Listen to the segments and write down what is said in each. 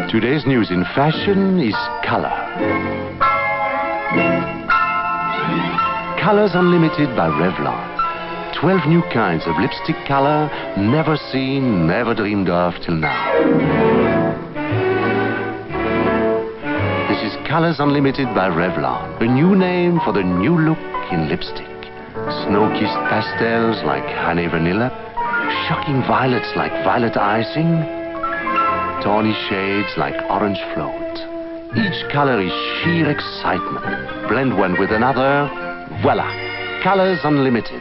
Today's news in fashion is color. Colors Unlimited by Revlon. 12 new kinds of lipstick color, never seen, never dreamed of till now. This is Colors Unlimited by Revlon, a new name for the new look in lipstick. Snow-kissed pastels like honey vanilla, shocking violets like violet icing, tawny shades like orange float. Each color is sheer excitement. Blend one with another, voila, Colors Unlimited.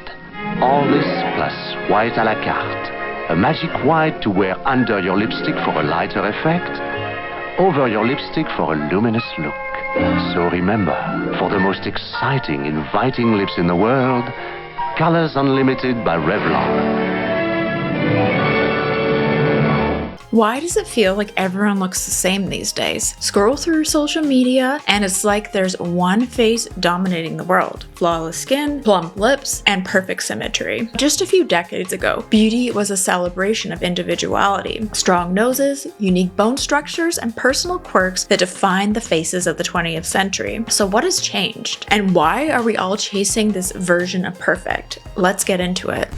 All this plus white à la carte. A magic white to wear under your lipstick for a lighter effect, over your lipstick for a luminous look. So remember, for the most exciting, inviting lips in the world, Colors Unlimited by Revlon. Why does it feel like everyone looks the same these days? Scroll through social media and it's like there's one face dominating the world. Flawless skin, plump lips, and perfect symmetry. Just a few decades ago, beauty was a celebration of individuality. Strong noses, unique bone structures, and personal quirks that defined the faces of the 20th century. So what has changed? And why are we all chasing this version of perfect? Let's get into it.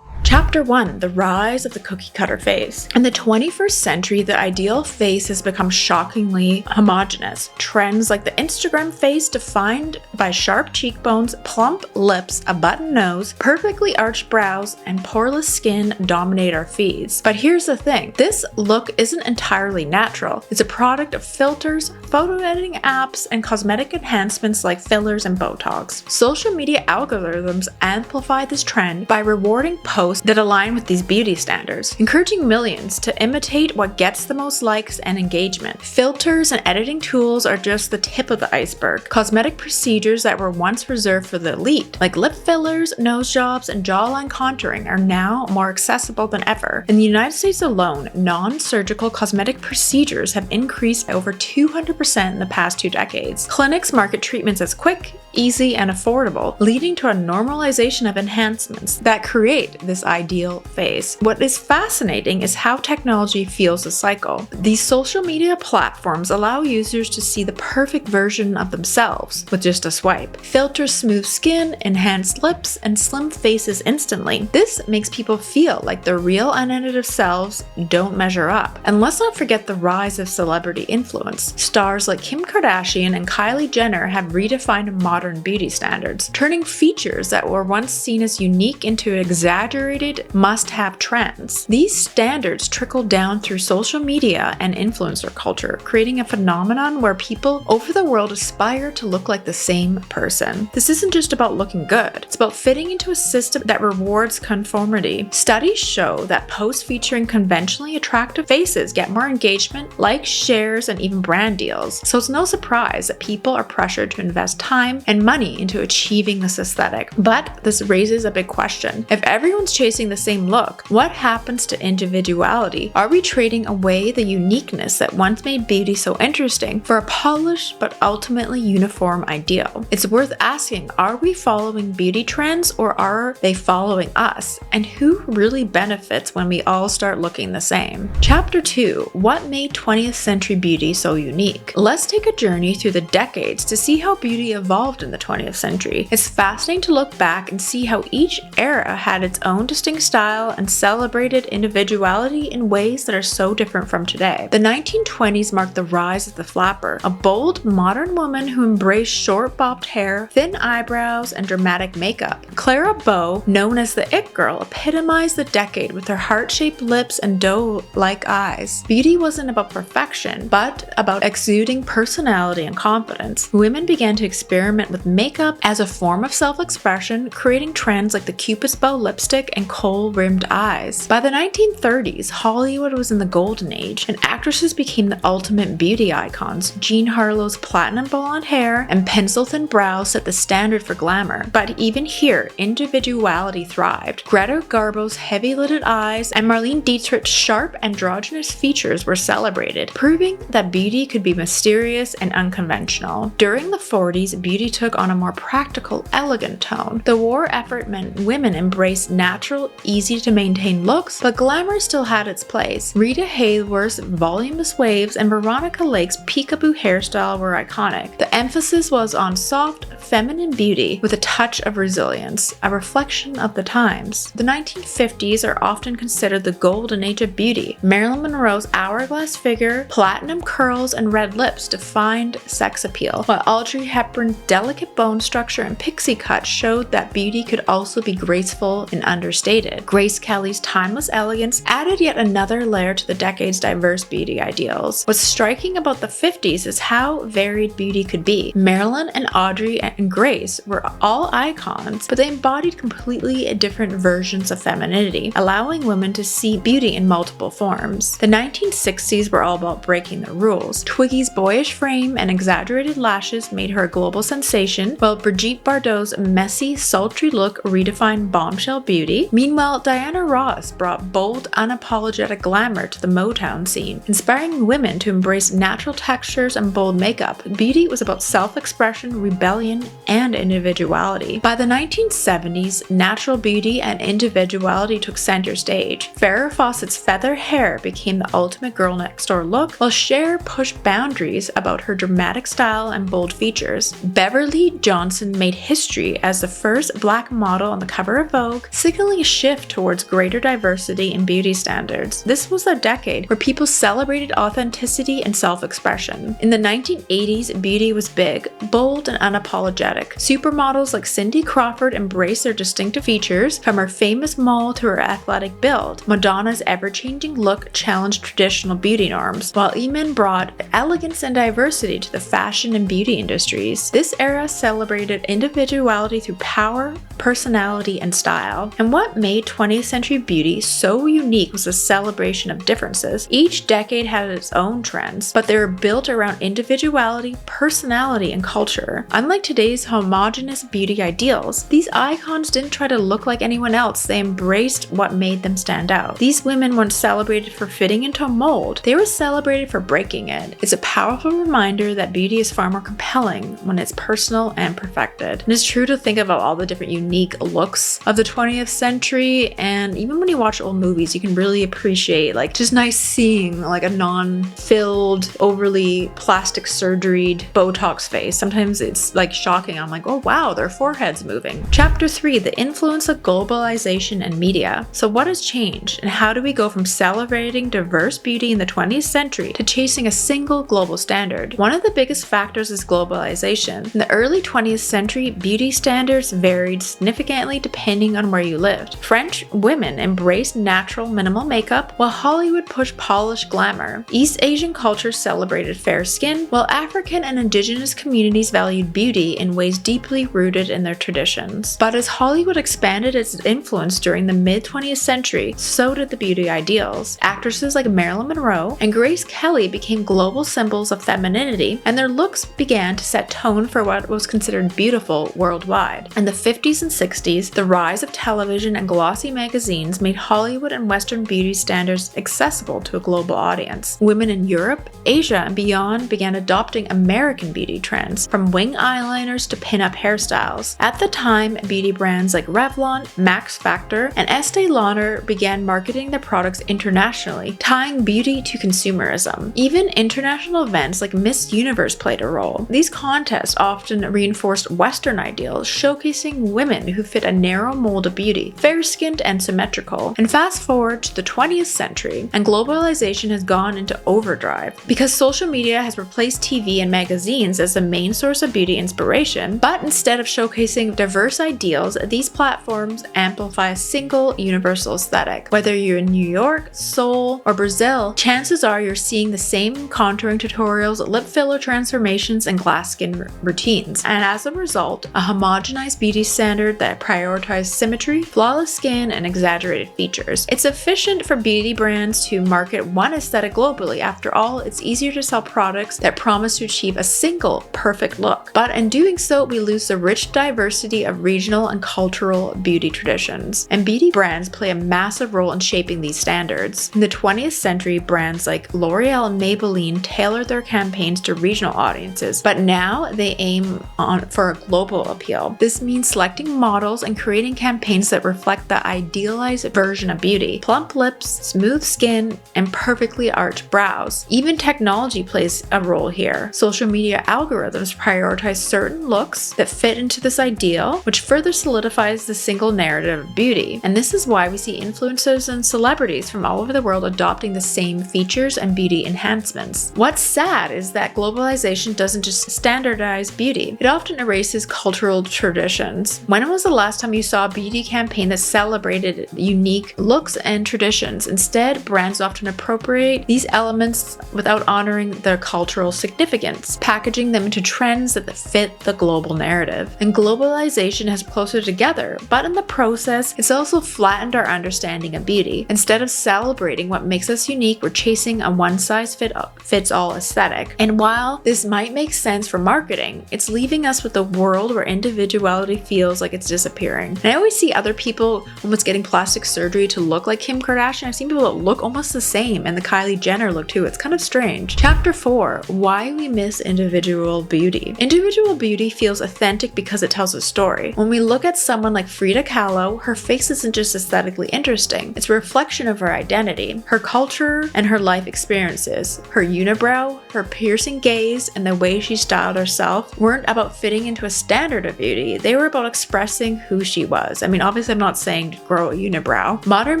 Chapter 1. The Rise of the Cookie Cutter Face. In the 21st century, the ideal face has become shockingly homogeneous. Trends like the Instagram face, defined by sharp cheekbones, plump lips, a button nose, perfectly arched brows, and poreless skin dominate our feeds. But here's the thing. This look isn't entirely natural. It's a product of filters, photo editing apps, and cosmetic enhancements like fillers and Botox. Social media algorithms amplify this trend by rewarding posts that align with these beauty standards, encouraging millions to imitate what gets the most likes and engagement. Filters and editing tools are just the tip of the iceberg. Cosmetic procedures that were once reserved for the elite, like lip fillers, nose jobs, and jawline contouring, are now more accessible than ever. In the United States alone, non-surgical cosmetic procedures have increased by over 200% in the past 2 decades. Clinics market treatments as quick, easy, and affordable, leading to a normalization of enhancements that create this ideal face. What is fascinating is how technology fuels the cycle. These social media platforms allow users to see the perfect version of themselves with just a swipe. Filters smooth skin, enhanced lips, and slim faces instantly. This makes people feel like their real unedited selves don't measure up. And let's not forget the rise of celebrity influence. Stars like Kim Kardashian and Kylie Jenner have redefined modern beauty standards, turning features that were once seen as unique into exaggerated must-have trends. These standards trickle down through social media and influencer culture, creating a phenomenon where people over the world aspire to look like the same person. This isn't just about looking good, it's about fitting into a system that rewards conformity. Studies show that posts featuring conventionally attractive faces get more engagement, likes, shares, and even brand deals. So it's no surprise that people are pressured to invest time and money into achieving this aesthetic. But this raises a big question. If everyone's chasing the same look, what happens to individuality? Are we trading away the uniqueness that once made beauty so interesting for a polished but ultimately uniform ideal? It's worth asking, are we following beauty trends or are they following us? And who really benefits when we all start looking the same? Chapter 2. What made 20th century beauty so unique? Let's take a journey through the decades to see how beauty evolved in the 20th century. It's fascinating to look back and see how each era had its own distinct style and celebrated individuality in ways that are so different from today. The 1920s marked the rise of the flapper, a bold, modern woman who embraced short bobbed hair, thin eyebrows, and dramatic makeup. Clara Bow, known as the It Girl, epitomized the decade with her heart-shaped lips and doe-like eyes. Beauty wasn't about perfection, but about exuding personality and confidence. Women began to experiment with makeup as a form of self-expression, creating trends like the Cupid's bow lipstick and kohl-rimmed eyes. By the 1930s, Hollywood was in the golden age, and actresses became the ultimate beauty icons. Jean Harlow's platinum blonde hair and pencil-thin brows set the standard for glamour. But even here, individuality thrived. Greta Garbo's heavy-lidded eyes and Marlene Dietrich's sharp androgynous features were celebrated, proving that beauty could be mysterious and unconventional. During the 40s, beauty took on a more practical, elegant tone. The war effort meant women embraced natural, easy-to-maintain looks, but glamour still had its place. Rita Hayworth's voluminous waves and Veronica Lake's peekaboo hairstyle were iconic. The emphasis was on soft, feminine beauty with a touch of resilience, a reflection of the times. The 1950s are often considered the golden age of beauty. Marilyn Monroe's hourglass figure, platinum curls, and red lips defined sex appeal, while Audrey Hepburn's delicate bone structure and pixie cut showed that beauty could also be graceful and understated. Grace Kelly's timeless elegance added yet another layer to the decade's diverse beauty ideals. What's striking about the 50s is how varied beauty could be. Marilyn and Audrey and Grace were all icons, but they embodied completely different versions of femininity, allowing women to see beauty in multiple forms. The 1960s were all about breaking the rules. Twiggy's boyish frame and exaggerated lashes made her a global sensation, while Brigitte Bardot's messy, sultry look redefined bombshell beauty. Meanwhile, Diana Ross brought bold, unapologetic glamour to the Motown scene, inspiring women to embrace natural textures and bold makeup. Beauty was about self-expression, rebellion, and individuality. By the 1970s, natural beauty and individuality took center stage. Farrah Fawcett's feather hair became the ultimate girl next door look, while Cher pushed boundaries about her dramatic style and bold features. Beverly Johnson made history as the first black model on the cover of Vogue, signaling a shift towards greater diversity in beauty standards. This was a decade where people celebrated authenticity and self-expression. In the 1980s, beauty was big, bold, and unapologetic. Supermodels like Cindy Crawford embraced their distinctive features, from her famous mole to her athletic build. Madonna's ever-changing look challenged traditional beauty norms, while Iman brought elegance and diversity to the fashion and beauty industries. This era celebrated individuality through power, personality, and style. And what made 20th century beauty so unique was the celebration of differences. Each decade had its own trends, but they were built around individuality, personality, and culture. Unlike today's homogeneous beauty ideals, these icons didn't try to look like anyone else. They embraced what made them stand out. These women weren't celebrated for fitting into a mold. They were celebrated for breaking it. It's a powerful reminder that beauty is far more compelling when it's personal and perfected. And it's true to think about all the different unique looks of the 20th century, and even when you watch old movies, you can really appreciate just nice seeing a non-filled, overly plastic surgeried Botox face. Sometimes it's shocking. I'm like, oh wow, their forehead's moving. Chapter 3, the influence of globalization and media. So what has changed, and how do we go from celebrating diverse beauty in the 20th century to chasing a single global standard? One of the biggest factors is globalization. In the early 20th century, beauty standards varied significantly depending on where you lived. French women embraced natural minimal makeup, while Hollywood pushed polished glamour. East Asian cultures celebrated fair skin, while African and indigenous communities valued beauty in ways deeply rooted in their traditions. But as Hollywood expanded its influence during the mid-20th century, so did the beauty ideals. Actresses like Marilyn Monroe and Grace Kelly became global symbols of femininity, and their looks began to set tone for what was considered beautiful worldwide. In the 50s and 60s, the rise of television and glossy magazines made Hollywood and Western beauty standards accessible to a global audience. Women in Europe, Asia, and beyond began adopting American beauty trends, from wing eyeliners to pin-up hairstyles. At the time, beauty brands like Revlon, Max Factor, and Estee Lauder began marketing their products internationally, tying beauty to consumerism. Even international events like Miss Universe played a role. These contests often reinforced Western ideals, showcasing women who fit a narrow mold of beauty, fair-skinned and symmetrical. And fast forward to the 20th century, and globalization has gone into overdrive. Because social media has replaced TV and magazines as the main source of beauty inspiration, but instead of showcasing diverse ideals, these platforms amplify a single universal aesthetic. Whether you're in New York, Seoul, or Brazil, chances are you're seeing the same contouring tutorials, lip filler transformations, and glass skin routines. And as a result, a homogenized beauty standard that prioritized symmetry, flawless skin and exaggerated features. It's efficient for beauty brands to market one aesthetic globally. After all, it's easier to sell products that promise to achieve a single perfect look. But in doing so, we lose the rich diversity of regional and cultural beauty traditions. And beauty brands play a massive role in shaping these standards. In the 20th century, brands like L'Oreal and Maybelline tailored their campaigns to regional audiences, but now they aim for a global appeal. This means selecting models and creating campaigns that reflect the idealized version of beauty. Plump lips, smooth skin, and perfectly arched brows. Even technology plays a role here. Social media algorithms prioritize certain looks that fit into this ideal, which further solidifies the single narrative of beauty. And this is why we see influencers and celebrities from all over the world adopting the same features and beauty enhancements. What's sad is that globalization doesn't just standardize beauty, it often erases cultural traditions. When was the last time you saw a beauty campaign that celebrated unique looks and traditions? Instead, brands often appropriate these elements without honoring their cultural significance, packaging them into trends that fit the global narrative. And globalization has closer together, but in the process, it's also flattened our understanding of beauty. Instead of celebrating what makes us unique, we're chasing a one-size-fits-all aesthetic. And while this might make sense for marketing, it's leaving us with a world where individuality feels like it's disappearing. And I always see other people almost getting plastic surgery to look like Kim Kardashian. I've seen people that look almost the same, and the Kylie Jenner look too. It's kind of strange. Chapter 4, why we miss individual beauty. Individual beauty feels authentic because it tells a story. When we look at someone like Frida Kahlo, her face isn't just aesthetically interesting, it's a reflection of her identity, her culture, and her life experiences. Her unibrow, her piercing gaze, and the way she styled herself weren't about fitting into a standard of beauty, they were about expressing who she was. I mean, obviously I'm not saying to grow a unibrow. Modern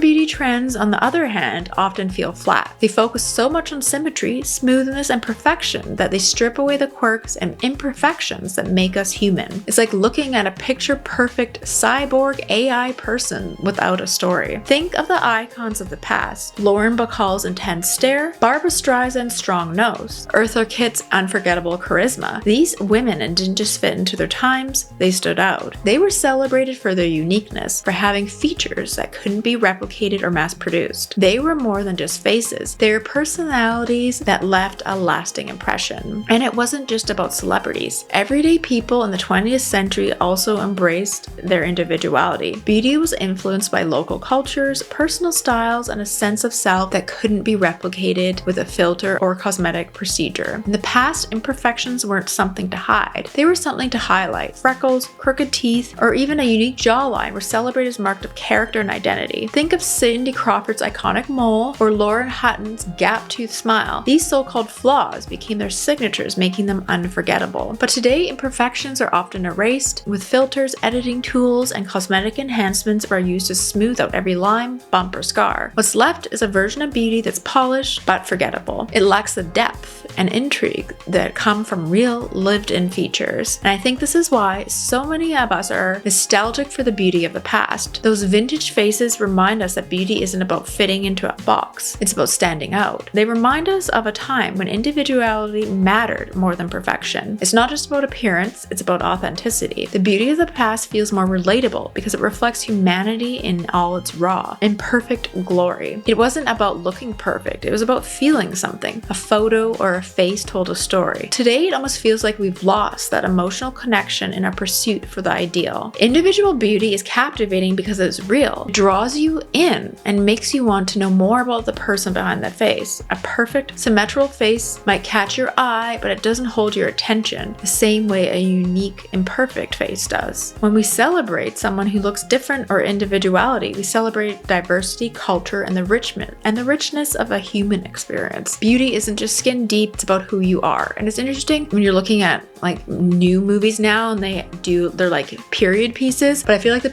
beauty trends, on the other hand, often feel flat. They focus so much on symmetry, smoothness, and perfection that they strip away the quirks and imperfections that make us human. It's like looking at a picture-perfect cyborg AI person without a story. Think of the icons of the past. Lauren Bacall's intense stare, Barbra Streisand's strong nose, Eartha Kitt's unforgettable charisma. These women didn't just fit into their times, they stood out. They were celebrated for their uniqueness, for having features that couldn't be replicated or mass-produced. They were more than just faces. They were personalities that left a lasting impression. And it wasn't just about celebrities. Everyday people in the 20th century also embraced their individuality. Beauty was influenced by local cultures, personal styles, and a sense of self that couldn't be replicated with a filter or cosmetic procedure. In the past, imperfections weren't something to hide. They were something to highlight. Freckles, crooked teeth, or even a unique jawline were celebrated as marked of character and identity. Think of Cindy Crawford's iconic mole or Lauren Hutton's gap-toothed smile. These so-called flaws became their signatures, making them unforgettable. But today, imperfections are often erased. With filters, editing tools, and cosmetic enhancements are used to smooth out every line, bump, or scar. What's left is a version of beauty that's polished but forgettable. It lacks the depth and intrigue that come from real, lived-in features. And I think this is why so many of us are nostalgic for the beauty of the past. Those vintage faces remind us that beauty isn't about fitting into a box. It's about standing out. They remind us of a time when individuality mattered more than perfection. It's not just about appearance, it's about authenticity. The beauty of the past feels more relatable because it reflects humanity in all its raw, imperfect glory. It wasn't about looking perfect, it was about feeling something. A photo or a face told a story. Today, it almost feels like we've lost that emotional connection in our pursuit for the ideal. Individual beauty is captivating because it's real. It draws you in and makes you want to know more about the person behind that face. A perfect, symmetrical face might catch your eye, but it doesn't hold your attention the same way a unique, imperfect face does. When we celebrate someone who looks different or individuality, we celebrate diversity, culture, and the richness of a human experience. Beauty isn't just skin deep, it's about who you are. And it's interesting when you're looking at like new movies now and they're like period pieces, but I feel like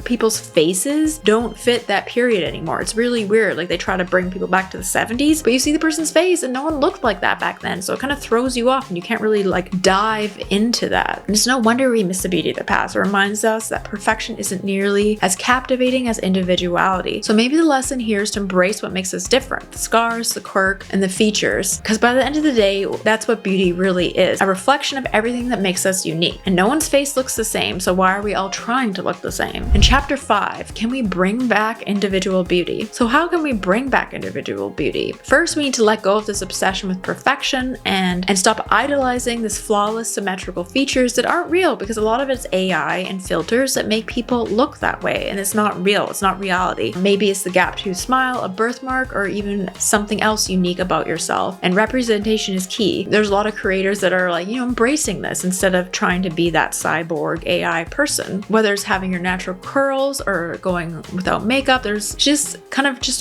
people's faces don't fit that period anymore. It's really weird. Like they try to bring people back to the 70s, but you see the person's face and no one looked like that back then. So it kind of throws you off and you can't really like dive into that. And it's no wonder we miss the beauty of the past. It reminds us that perfection isn't nearly as captivating as individuality. So maybe the lesson here is to embrace what makes us different, the scars, the quirk, and the features. Because by the end of the day, that's what beauty really is. A reflection collection of everything that makes us unique. And no one's face looks the same, so why are we all trying to look the same? In chapter 5, can we bring back individual beauty? So how can we bring back individual beauty? First, we need to let go of this obsession with perfection and stop idolizing this flawless symmetrical features that aren't real, because a lot of it's AI and filters that make people look that way, and it's not real, it's not reality. Maybe it's the gap tooth smile, a birthmark, or even something else unique about yourself. And representation is key. There's a lot of creators that are like, embracing this instead of trying to be that cyborg AI person. Whether it's having your natural curls or going without makeup, there's just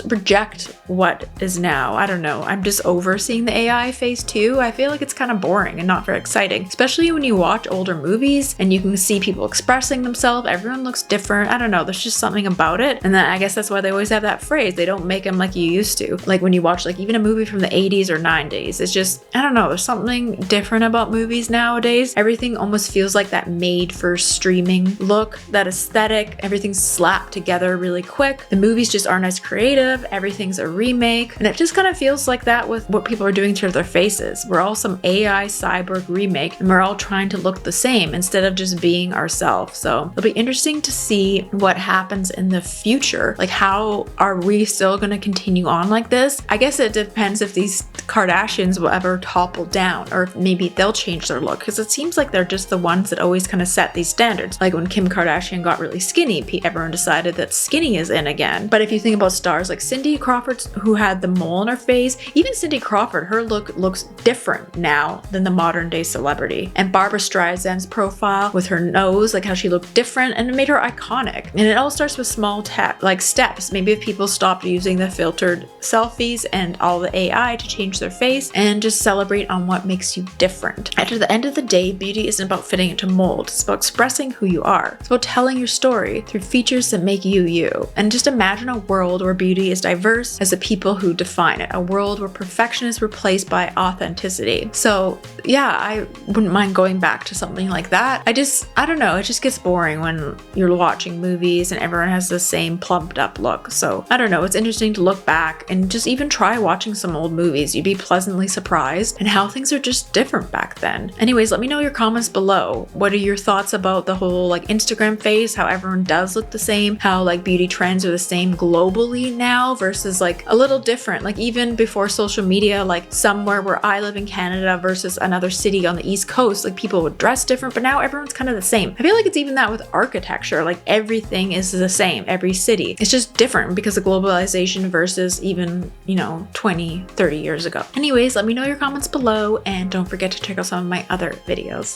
reject what is now. I don't know. I'm just over seeing the AI face too. I feel like it's kind of boring and not very exciting, especially when you watch older movies and you can see people expressing themselves. Everyone looks different. I don't know. There's just something about it. And then I guess that's why they always have that phrase. They don't make them like you used to. Like when you watch like even a movie from the 80s or 90s, it's just, I don't know. There's something different about movies nowadays. Everything almost feels like that made for streaming look, that aesthetic. Everything's slapped together really quick. The movies just aren't as creative. Everything's a remake. And it just kind of feels like that with what people are doing to their faces. We're all some AI cyborg remake and we're all trying to look the same instead of just being ourselves. So it'll be interesting to see what happens in the future. Like, how are we still going to continue on like this? I guess it depends if these Kardashians will ever topple down, or if maybe they'll change their look, because it seems like they're just the ones that always kind of set these standards. Like when Kim Kardashian got really skinny, everyone decided that skinny is in again. But if you think about stars like Cindy Crawford, who had the mole on her face, even Cindy Crawford, her look looks different now than the modern day celebrity. And Barbra Streisand's profile with her nose, like how she looked different, and it made her iconic. And it all starts with small steps. Maybe if people stopped using the filtered selfies and all the AI to change their face and just celebrate on what makes you different. At the end of the day, beauty isn't about fitting into molds. It's about expressing who you are. It's about telling your story through features that make you you. And just imagine a world where beauty is diverse as the people who define it. A world where perfection is replaced by authenticity. So yeah, I wouldn't mind going back to something like that. I don't know, it just gets boring when you're watching movies and everyone has the same plumped up look. So I don't know, it's interesting to look back and just even try watching some old movies. You'd be pleasantly surprised and how things are just different back then. Anyways, let me know your comments below. What are your thoughts about the whole like Instagram phase, how everyone does look the same, how like beauty trends are the same globally now versus like a little different, like even before social media, like somewhere where I live in Canada versus another city on the East Coast, like people would dress different, but now everyone's kind of the same. I feel like it's even that with architecture, like everything is the same, every city. It's just different because of globalization versus even, 20, 30 years ago. Anyways, let me know your comments below and don't forget to check out some of my other videos.